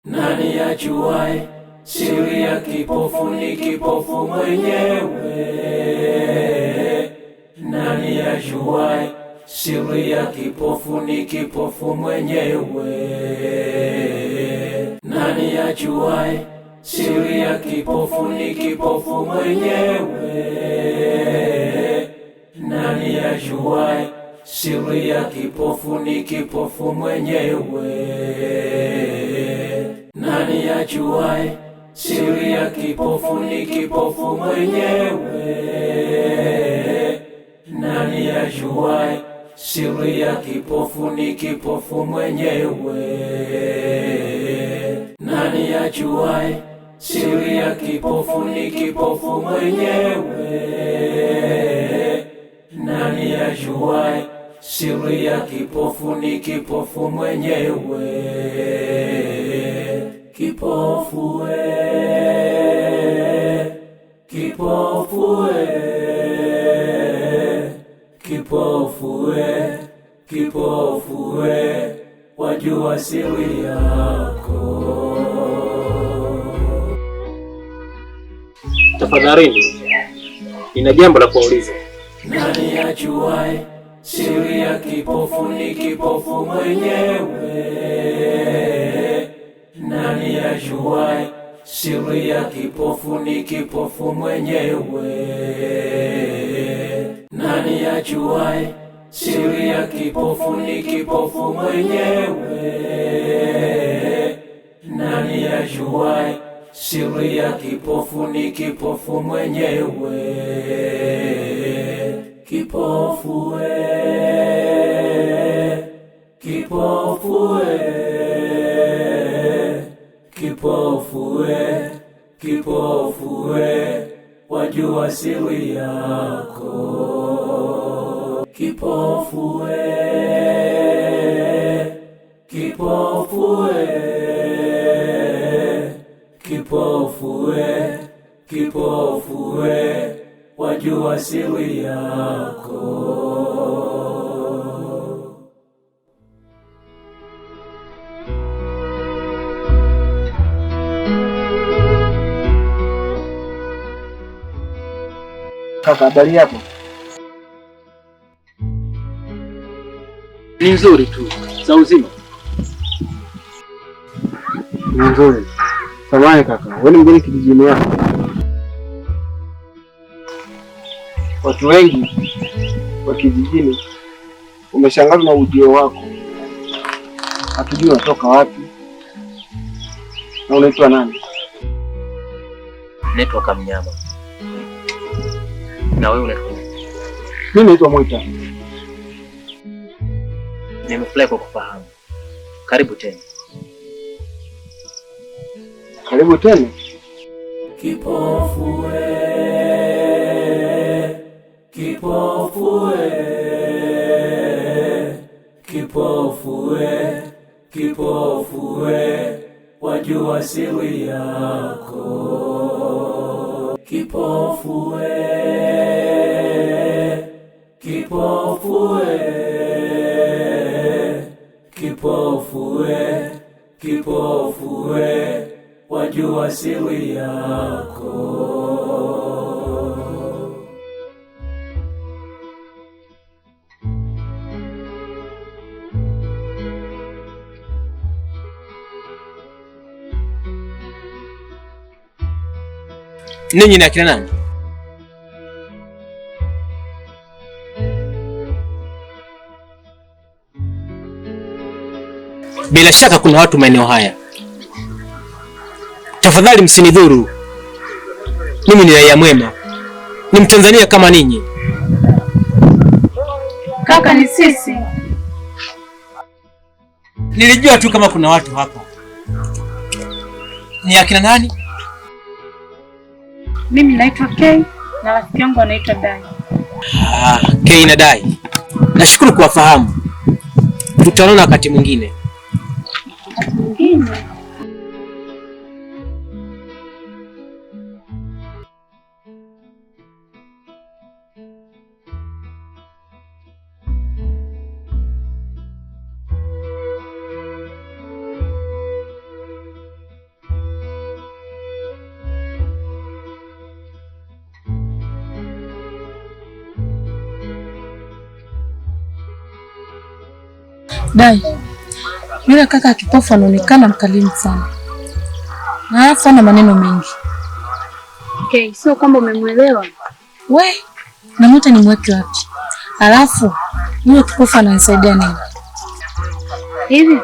Nani ajuaye siri ya kipofu ni kipofu mwenyewe? Nani ajuaye siri ya kipofu ni kipofu mwenyewe? Nani ajuaye siri ya kipofu ni kipofu mwenyewe? Nani ajuaye siri ya kipofu ni kipofu mwenyewe? Nani ajuaye siri ya kipofu ni kipofu mwenyewe? Nani ajuaye siri ya kipofu ni kipofu mwenyewe? Nani ajuaye siri ya kipofu ni kipofu mwenyewe? Nani ajuaye siri ya kipofu ni kipofu mwenyewe? Kipofu we, kipofu we, kipofu we, kipofu we, wajua siri yako. Tafadhalini, nina jambo la kuuliza. Nani ajuaye siri ya kipofu ni kipofu mwenyewe? Nani ajuaye siri ya kipofu ni kipofu mwenyewe? Nani ajuaye siri ya kipofu ni kipofu mwenyewe? Nani ajuaye siri ya kipofu ni kipofu mwenyewe? Kipofu we, kipofu we, kipofu we, kipofu we, wajua siri yako. Kipofu we, kipofu we, kipofu we, kipofu we, wajua siri yako. Kaka, habari yako? Ni nzuri tu. Za uzima? Ni nzuri. Samahani kaka, wewe ni mgeni kijijini hapa. Watu wengi wa kijijini umeshangazwa na ujio wako. Hatujui unatoka wapi na unaitwa nani? Naitwa Kamnyama. Na wewe unaitwa nani? Mimi naitwa Mwita. Nimefurahi kwa kufahamu. Karibu tena. Karibu tena. Kipofu we, kipofu we, kipofu we, kipofu we, wajua siri yako. Kipofu we, kipofu we, kipofu we, kipofu we, wajua siri yako. Ninyi ni akina nani? Bila shaka kuna watu maeneo haya. Tafadhali msinidhuru. Mimi ni raia mwema. Ni Mtanzania kama ninyi. Kaka, ni sisi. Nilijua tu kama kuna watu hapa. Ni akina nani? Mimi naitwa Kay na rafiki yangu anaitwa Dai. Kay na Dai. Nashukuru kuwafahamu. Tutaonana wakati mwingine. Wakati mwingine? Dai, yule kaka kipofu anaonekana mkalimu sana. Na halafu ana maneno mengi. Okay, sio kwamba umemwelewa. We, namwita nimweke wapi? Alafu yule kipofu ananisaidia nini? Hivi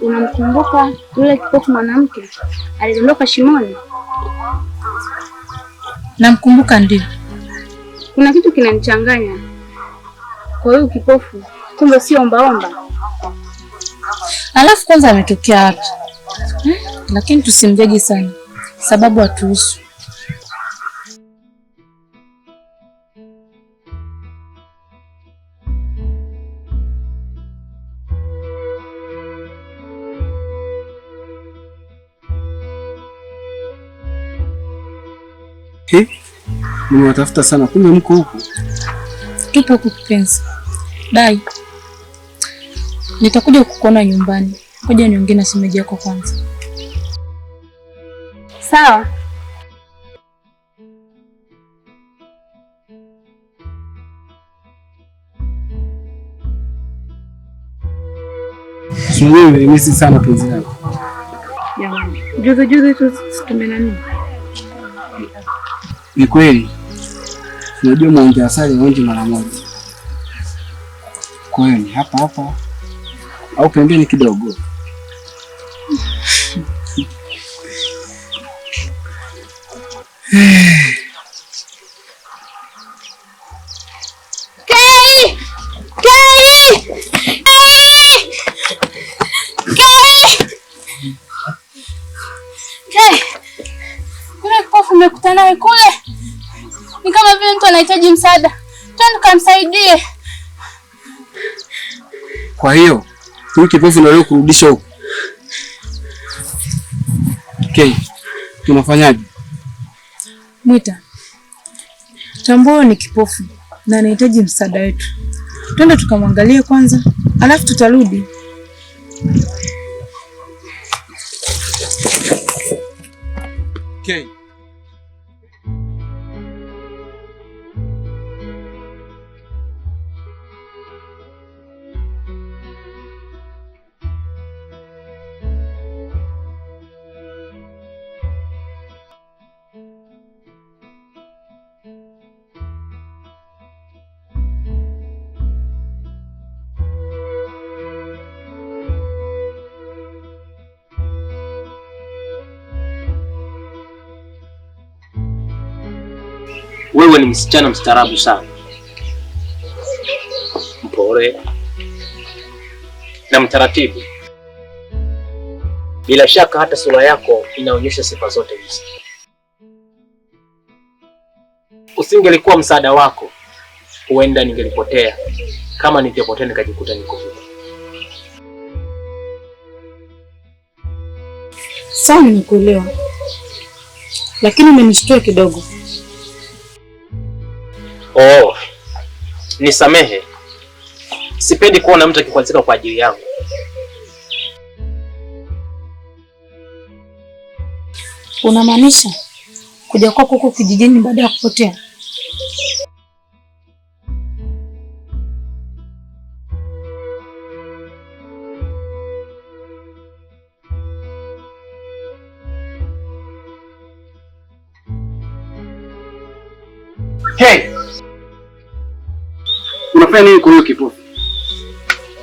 unamkumbuka yule kipofu mwanamke alidondoka shimoni? Namkumbuka ndio. Kuna kitu kinanichanganya. Kwa hiyo kipofu kumbe sio ombaomba. Alafu kwanza ametokea wapi? Lakini tusimjaji sana sababu hatuhusu. Nimewatafuta sana, kumbe mko huku. Tupo huku kipenzi. Dai, nitakuja kukuona nyumbani. Ngoja niongee na shemeji yako kwanza. Sawa. Nimemisi sana penzi lako. Jamani, juzi tu tumenani. Ni kweli. Unajua mwonge asali mwonge mara moja. Kwa hiyo ni hapa au pembeni kidogo. Umekutana naye kule. Ni kama vile mtu anahitaji msaada. Twende kumsaidie. Kwa hiyo, huyu kipofu ndio leo kurudisha huko. Okay. Tunafanyaje? Mwita. Tambua ni kipofu na anahitaji msaada wetu. Twende tukamwangalie kwanza, alafu tutarudi. Okay. Wewe ni msichana mstaarabu sana, mpole na mtaratibu. Bila shaka hata sura yako inaonyesha sifa zote hizi. Usingelikuwa msaada wako, huenda ningelipotea. Kama ningepotea nikajikuta niko huko. Sawa, nikuelewa. Lakini umenishtua kidogo. Oh, nisamehe. Sipendi kuona mtu akikwazika kwa ajili yangu. Unamaanisha kuja kwako huko kijijini baada ya kupotea? Hey! Unafanya nini kwa huyo kipofu?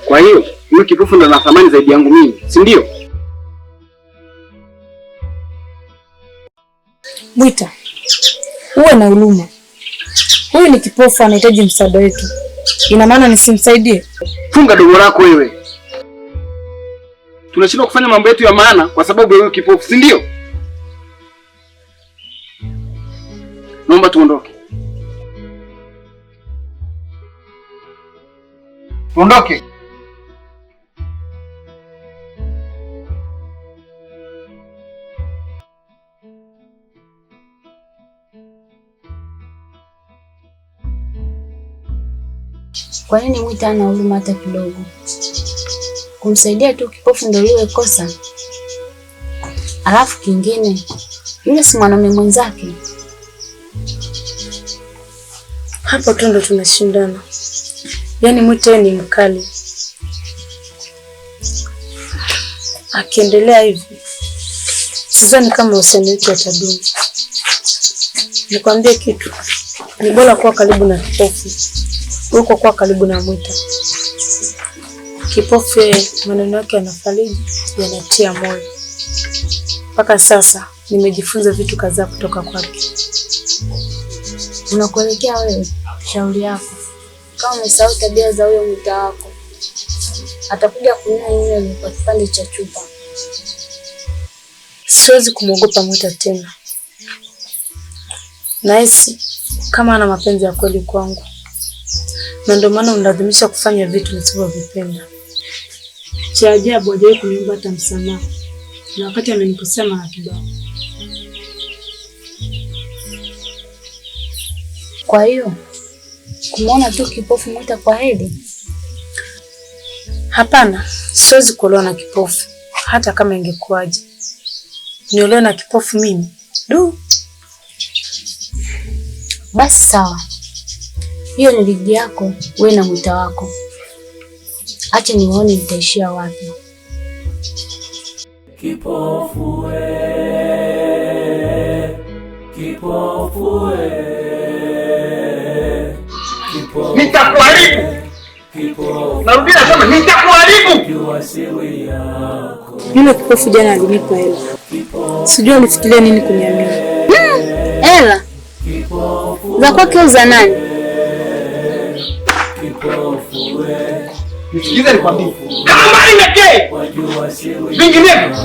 Kwa hiyo, huyo kipofu ndo ana thamani zaidi yangu mimi, si ndio? Mwita, uwe na huruma. Huyu ni kipofu, anahitaji msaada wetu. Ina maana nisimsaidie? Funga dogo lako wewe. Tunashindwa kufanya mambo yetu ya maana kwa sababu ya huyo kipofu, si ndio? Naomba tuondoke. Tuondoke. Kwa nini Mwita hana huruma hata kidogo? Kumsaidia tu kipofu ndio liwe kosa? Alafu kingine, yule si mwanaume mwenzake. Hapo tu ndo tunashindana. Yaani Mwita ni mkali. akiendelea hivi sidhani kama uhusiano wetu utadumu. Nikwambie kitu, ni bora kuwa karibu na kipofu kuliko kuwa karibu na Mwita. Kipofu maneno yake yanafariji, yanatia moyo. Mpaka sasa nimejifunza vitu kadhaa kutoka kwake. Unakuelekea wewe, shauri yako. Kama umesahau tabia za huyo Mwita wako, atakuja kunywa nywele kwa kipande cha chupa. Siwezi kumwogopa Mwita tena. Nahisi kama ana mapenzi ya kweli kwangu, na ndio maana unalazimisha kufanya vitu nisivyovipenda. Cha ajabu hajawahi kuniomba hata msamaha, na wakati amenikosea mara kibao. Kwa hiyo kumwona tu kipofu Mwita kwa heri? Hapana, siwezi kuolewa na kipofu hata kama ingekuwaje. Niolewe na kipofu mimi? Basi sawa, hiyo ni ligi yako wewe na Mwita wako. Acha nione nitaishia wapi. Kipofu we, kipofu we, kipofu. Nitakuharibu. Narudia sema nitakuharibu. Yule kipofu jana alinipa hela. Sijui alifikiria nini kuniamini. Hela? Za kwake za nani? Nisikilize nikwambie. Kama imekee. Vinginevyo